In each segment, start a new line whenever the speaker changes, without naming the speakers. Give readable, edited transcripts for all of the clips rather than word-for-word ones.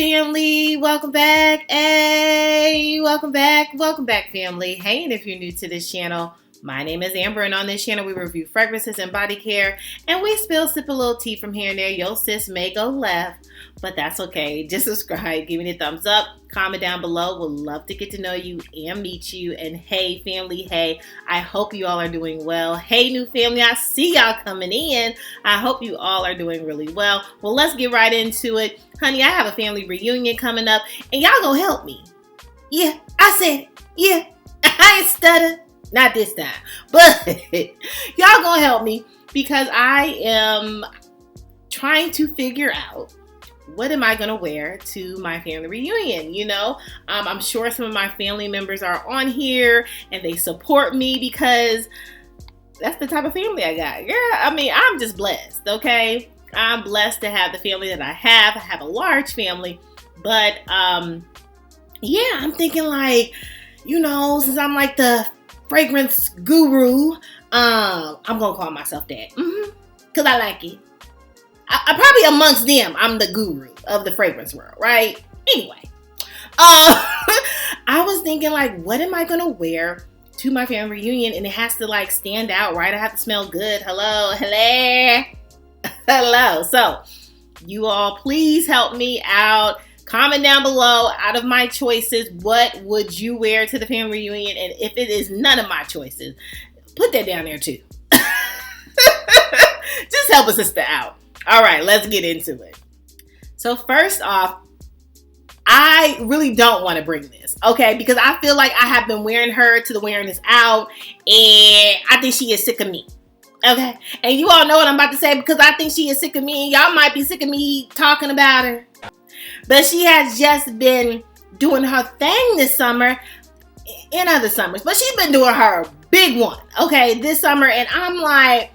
family. Welcome back. Hey, welcome back, family. Hey, and if you're new to this channel, my name is Amber, and on this channel, we review fragrances and body care, and we sip a little tea from here and there. Yo, sis may go left, but that's okay. Just subscribe, give me a thumbs up, comment down below. Would love to get to know you and meet you. And hey, family, hey, I hope you all are doing well. Hey, new family, I see y'all coming in. I hope you all are doing really well. Well, let's get right into it. Honey, I have a family reunion coming up, and y'all gonna help me. Yeah, I said it. Yeah, I ain't stutter. Not this time, but y'all gonna help me because I am trying to figure out what am I gonna wear to my family reunion. You know, I'm sure some of my family members are on here and they support me because that's the type of family I got. Yeah, I mean, I'm just blessed, okay? I'm blessed to have the family that I have. I have a large family, but yeah, I'm thinking like, you know, since I'm like the fragrance guru, I'm gonna call myself that because I like it. I probably amongst them, I'm the guru of the fragrance world, right? Anyway, I was thinking like, what am I gonna wear to my family reunion? And it has to like stand out, right? I have to smell good. Hello. So you all please help me out. Comment down below, out of my choices, what would you wear to the family reunion? And if it is none of my choices, put that down there too. Just help a sister out. All right, let's get into it. So first off, I really don't want to bring this, okay? Because I feel like I have been wearing her to the wearing this out, and I think she is sick of me. Okay? And you all know what I'm about to say because I think she is sick of me, and y'all might be sick of me talking about her. But she has just been doing her thing this summer and other summers. But she's been doing her big one, okay, this summer. And I'm like,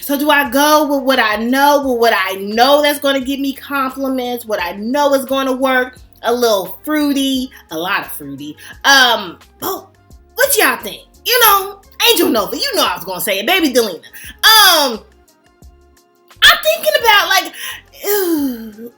so do I go with what I know? With what I know that's going to give me compliments? What I know is going to work? A little fruity, a lot of fruity. Oh, what y'all think? You know, Angel Nova, you know I was going to say it. Baby Delina. I'm thinking about like, ooh.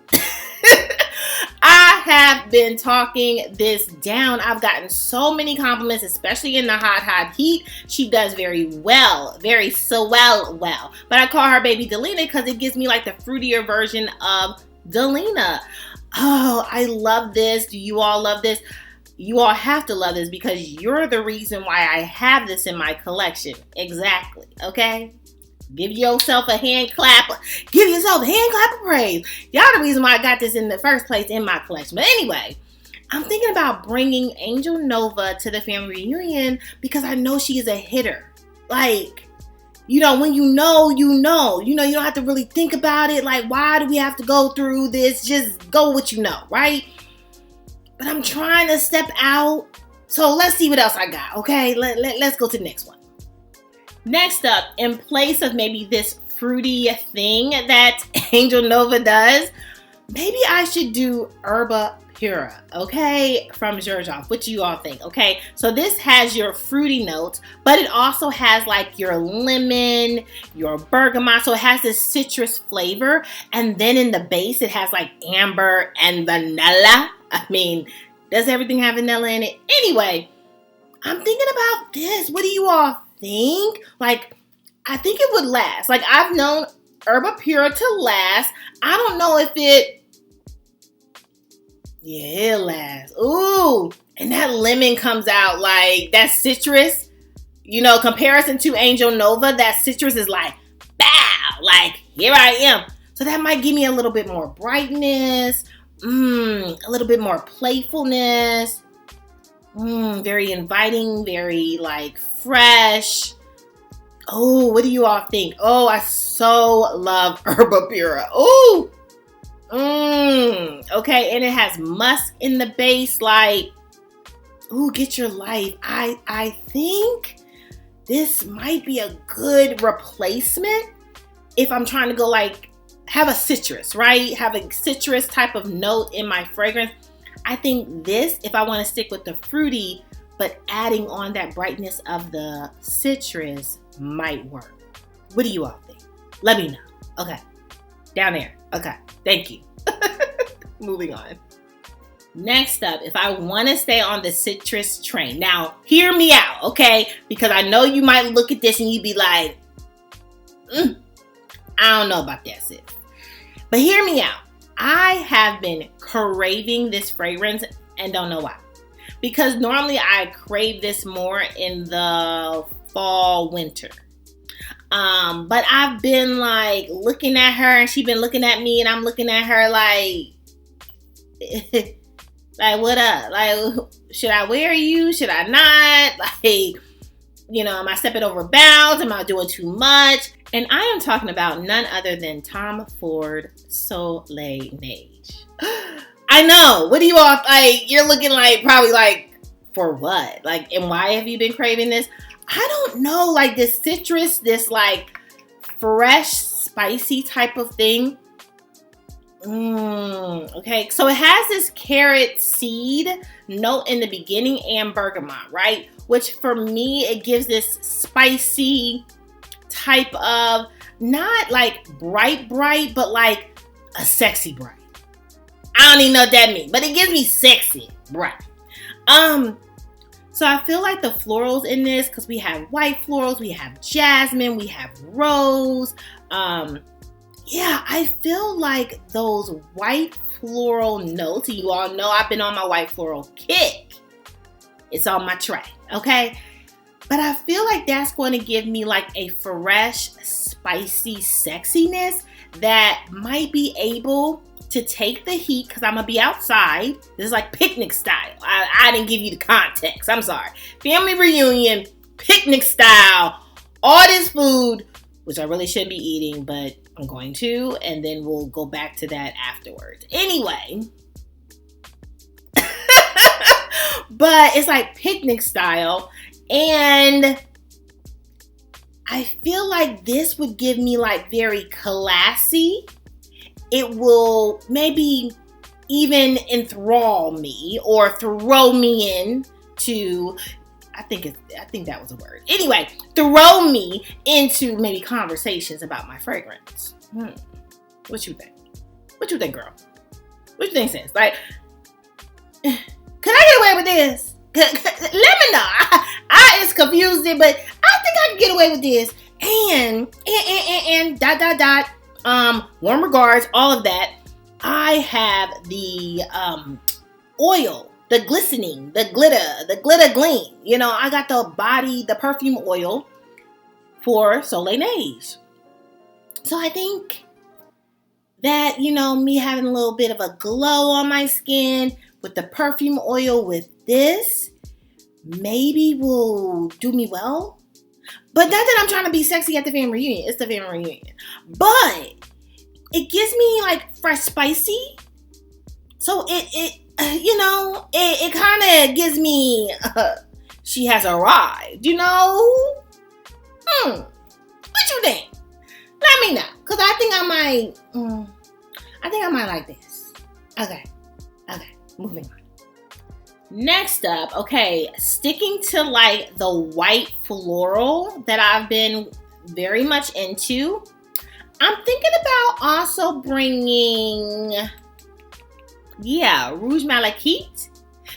I have been talking this down. I've gotten so many compliments, especially in the hot heat. She does very well, well. But I call her Baby Delina because it gives me like the fruitier version of Delina. Oh, I love this. Do you all love this? You all have to love this because you're the reason why I have this in my collection. Exactly, okay? Give yourself a hand clap. Give yourself a hand clap of praise. Y'all the reason why I got this in the first place in my collection. But anyway, I'm thinking about bringing Angel Nova to the family reunion because I know she is a hitter. Like, you know, when you know, you don't have to really think about it. Like, why do we have to go through this? Just go with what you know, right? But I'm trying to step out. So let's see what else I got, okay? Let's go to the next one. Next up, in place of maybe this fruity thing that Angel Nova does, maybe I should do Erba Pura, okay, from Giorgioff. What do you all think, okay? So this has your fruity notes, but it also has like your lemon, your bergamot, so it has this citrus flavor, and then in the base, it has like amber and vanilla. I mean, does everything have vanilla in it? Anyway, I'm thinking about this. What do you all think? Like, I think it would last. Like, I've known Erba Pura to last. I don't know if it'll last. Ooh, and that lemon comes out like that citrus, you know, comparison to Angel Nova, that citrus is like, bow, like, here I am. So that might give me a little bit more brightness, a little bit more playfulness. Very inviting, very like fresh. Oh, what do you all think? Oh, I so love Erba Pura. Oh, okay, and it has musk in the base. Like, ooh, get your life. I think this might be a good replacement if I'm trying to go like have a citrus, right? Have a citrus type of note in my fragrance. I think this, if I want to stick with the fruity, but adding on that brightness of the citrus might work. What do you all think? Let me know. Okay. Down there. Okay. Thank you. Moving on. Next up, if I want to stay on the citrus train. Now, hear me out, okay? Because I know you might look at this and you'd be like, I don't know about that, sis. But hear me out. I have been craving this fragrance and don't know why. Because normally I crave this more in the fall, winter. But I've been like looking at her and she's been looking at me and I'm looking at her like, like, what up? Like, should I wear you? Should I not? Like, you know, am I stepping over bounds? Am I doing too much? And I am talking about none other than Tomford Soleil Neige. I know. What do you all, like, you're looking like, probably like, for what? Like, and why have you been craving this? I don't know, like this citrus, this like fresh, spicy type of thing. Okay, so it has this carrot seed note in the beginning and bergamot, right? Which for me, it gives this spicy type of, not like bright, but like a sexy bright. I don't even know what that means, but it gives me sexy bright. So I feel like the florals in this, because we have white florals, we have jasmine, we have rose. Yeah, I feel like those white floral notes, and you all know I've been on my white floral kick. It's on my tray, okay? But I feel like that's going to give me like a fresh, spicy sexiness that might be able to take the heat, because I'm going to be outside. This is like picnic style. I didn't give you the context. I'm sorry. Family reunion, picnic style, all this food, which I really shouldn't be eating, but I'm going to, and then we'll go back to that afterwards. Anyway, but it's like picnic style, and I feel like this would give me like very classy. It will maybe even enthrall me or throw me in to, I think that was a word. Anyway, throw me into maybe conversations about my fragrance. What you think? What you think, girl? What you think, sis? Like, could I get away with this? Let me know. I is confusing, but I think I can get away with this. And warm regards, all of that. I have the oil, the glistening, the glitter gleam. You know, I got the perfume oil for Soleil Neige. So I think that, you know, me having a little bit of a glow on my skin with the perfume oil with this maybe will do me well. But not that I'm trying to be sexy at the family reunion. It's the family reunion. But it gives me like fresh spicy. So it you know, it kind of gives me, she has arrived, you know? What you think? Let me know. Because I think I might like this. Okay, moving on. Next up, okay, sticking to like the white floral that I've been very much into. I'm thinking about also bringing, Rouge Malachite.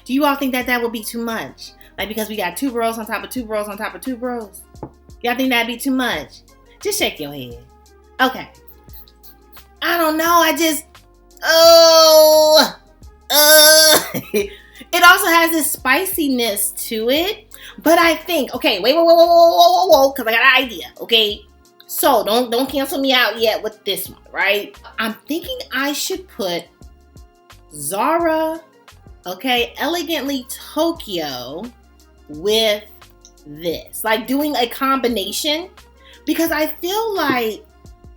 Do you all think that would be too much? Like, because we got tuberose on top of tuberose on top of tuberose. Y'all think that'd be too much? Just shake your head. Okay. I don't know. It also has this spiciness to it. But I think, okay, whoa, because I got an idea, okay? So don't cancel me out yet with this one, right? I'm thinking I should put Zara, okay, Elegantly Tokyo with this. Like doing a combination, because I feel like,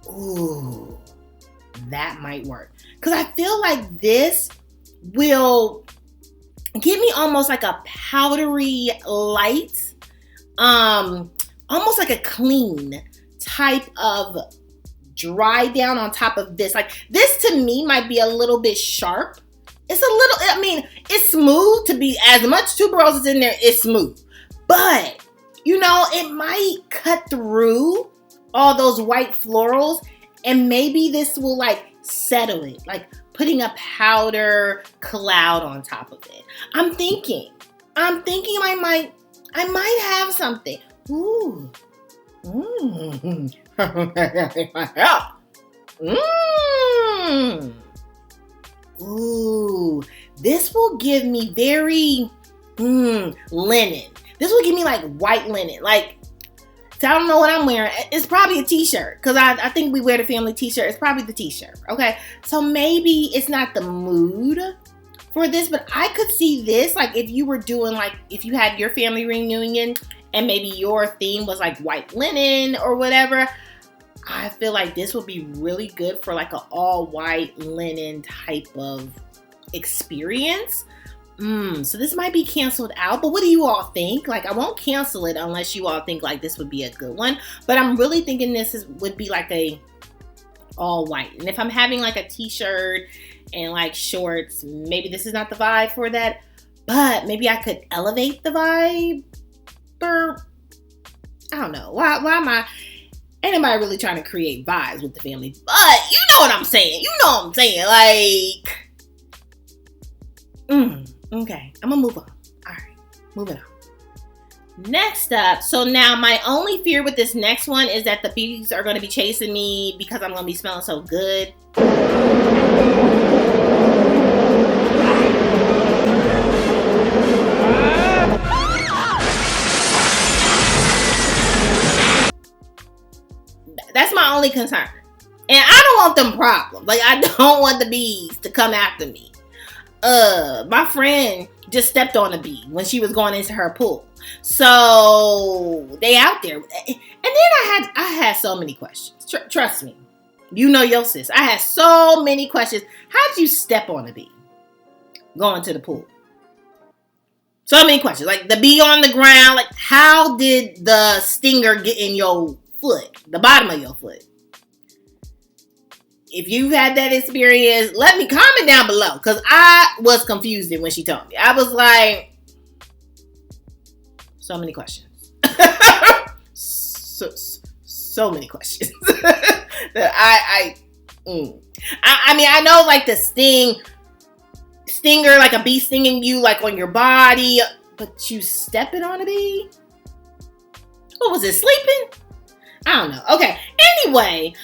ooh, that might work. Because I feel like this will give me almost like a powdery light, almost like a clean type of dry down on top of this. Like this to me might be a little bit sharp. It's a little, I mean, it's smooth to be, as much tuberose is in there, it's smooth. But, you know, it might cut through all those white florals, and maybe this will like settle it, like putting a powder cloud on top of it. I'm thinking I might have something. Ooh. Mm. Ooh. This will give me very linen. This will give me like white linen. Like, so I don't know what I'm wearing. It's probably a t-shirt because I think we wear the family t-shirt. It's probably the t-shirt. Okay. So maybe it's not the mood for this, but I could see this. Like if you were doing like, if you had your family reunion and maybe your theme was like white linen or whatever, I feel like this would be really good for like an all white linen type of experience. So this might be canceled out, but what do you all think? Like I won't cancel it unless you all think like this would be a good one, but I'm really thinking this would be like a all white. And if I'm having like a t-shirt and like shorts, maybe this is not the vibe for that, but maybe I could elevate the vibe. Or I don't know. Why am I? Ain't nobody really trying to create vibes with the family, but you know what I'm saying. Like, okay, I'm gonna move on. All right, moving on. Next up, so now my only fear with this next one is that the bees are gonna be chasing me because I'm gonna be smelling so good. That's my only concern. And I don't want them problems. Like, I don't want the bees to come after me. My friend just stepped on a bee when she was going into her pool. So, they out there. And then I had so many questions. Trust me. You know your sis. I had so many questions. How'd you step on a bee going to the pool? So many questions. Like, the bee on the ground. Like, how did the stinger get in your foot, the bottom of your foot? If you've had that experience, let me comment down below, because I was confused when she told me. I was like, so many questions. so many questions. That I mean, I know like the stinger, like a bee stinging you like on your body, but you stepping on a bee? What was it, sleeping? I don't know. Okay. Anyway,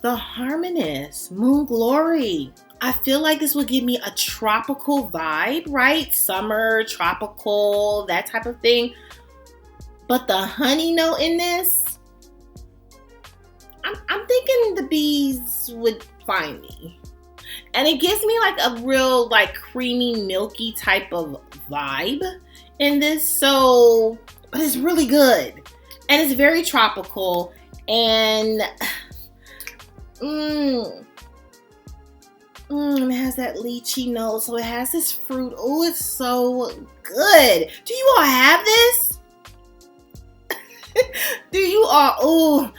the Harmonist, Moon Glory. I feel like this will give me a tropical vibe, right? Summer, tropical, that type of thing. But the honey note in this, I'm thinking the bees would find me. And it gives me like a real like creamy, milky type of vibe in this. So, but it's really good. And it's very tropical, and it has that lychee note, so it has this fruit. Oh, it's so good. Do you all have this? Do you all?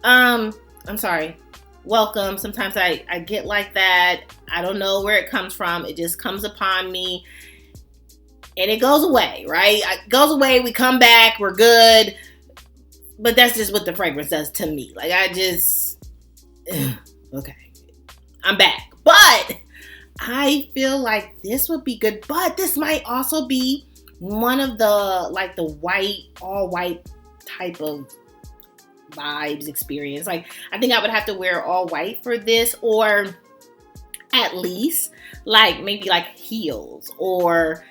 I'm sorry. Welcome. Sometimes I get like that. I don't know where it comes from. It just comes upon me. And it goes away, right? It goes away, we come back, we're good. But that's just what the fragrance does to me. Like, okay, I'm back. But I feel like this would be good. But this might also be one of the, like the white, all white type of vibes experience. Like, I think I would have to wear all white for this, or at least like maybe like heels, or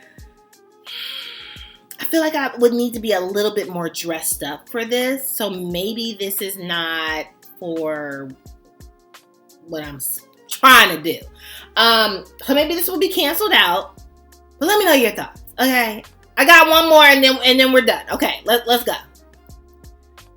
I feel like I would need to be a little bit more dressed up for this. So maybe this is not for what I'm trying to do. So maybe this will be canceled out. But let me know your thoughts. Okay. I got one more and then we're done. Okay, let's go.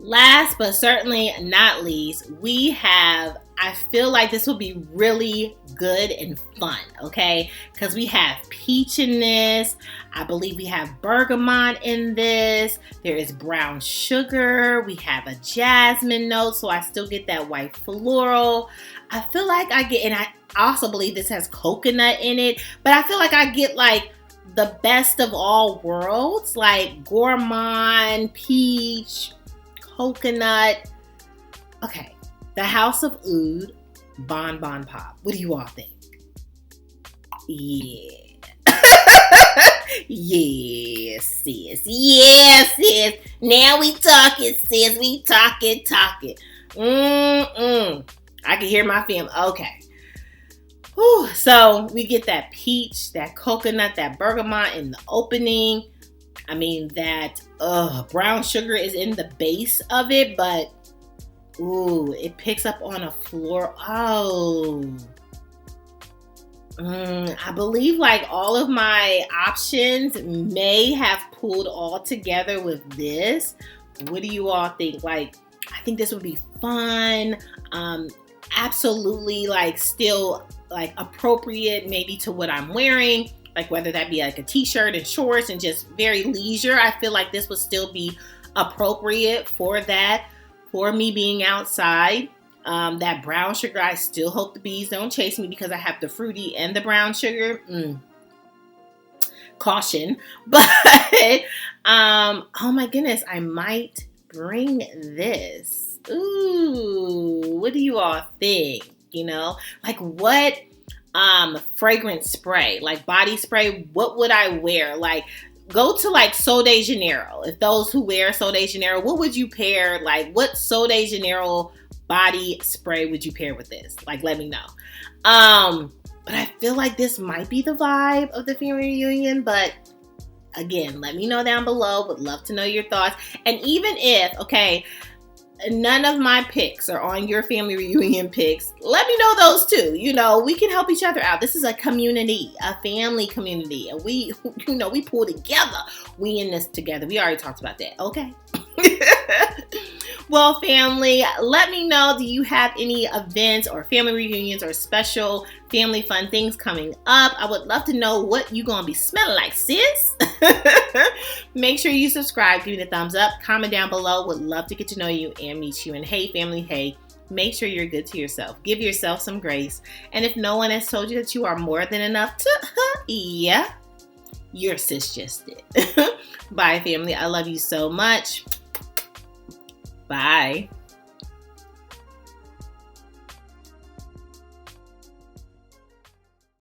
Last but certainly not least, we have, I feel like this will be really good and fun, okay? Because we have peach in this. I believe we have bergamot in this. There is brown sugar. We have a jasmine note, so I still get that white floral. I feel like I get, and I also believe this has coconut in it, but I feel like I get like the best of all worlds, like gourmand, peach, coconut. Okay, the Houseofoud BonBon Pop. What do you all think? Yeah. Yes, sis. Yes, sis. Now we talking, sis. We talking. I can hear my family. Okay. Whew. So we get that peach, that coconut, that bergamot in the opening. I mean, that brown sugar is in the base of it, but ooh, it picks up on a floor. Oh. I believe like all of my options may have pulled all together with this. What do you all think? Like, I think this would be fun. Absolutely, like still like appropriate maybe to what I'm wearing. Like whether that be like a t-shirt and shorts and just very leisure. I feel like this would still be appropriate for that, for me being outside. That brown sugar, I still hope the bees don't chase me because I have the fruity and the brown sugar. Caution. But, oh my goodness, I might bring this. Ooh, what do you all think? You know, like what fragrance spray, like body spray, what would I wear? Like, go to like Sol de Janeiro. If those who wear Sol de Janeiro, what would you pair? Like, what Sol de Janeiro body spray would you pair with this? Like, let me know. But I feel like this might be the vibe of the family reunion. But again, let me know down below. Would love to know your thoughts. And even if, okay, none of my picks are on your family reunion picks, let me know those too. You know, we can help each other out. This is a community, a family community. And we, you know, we pull together. We in this together. We already talked about that. Okay. Well, family, let me know, do you have any events or family reunions or special family fun things coming up? I would love to know what you gonna be smelling like, sis. Make sure you subscribe, give me the thumbs up, comment down below. Would love to get to know you and meet you. And hey, family, hey, make sure you're good to yourself. Give yourself some grace. And if no one has told you that you are more than enough to, yeah, your sis just did. Bye, family. I love you so much. Bye.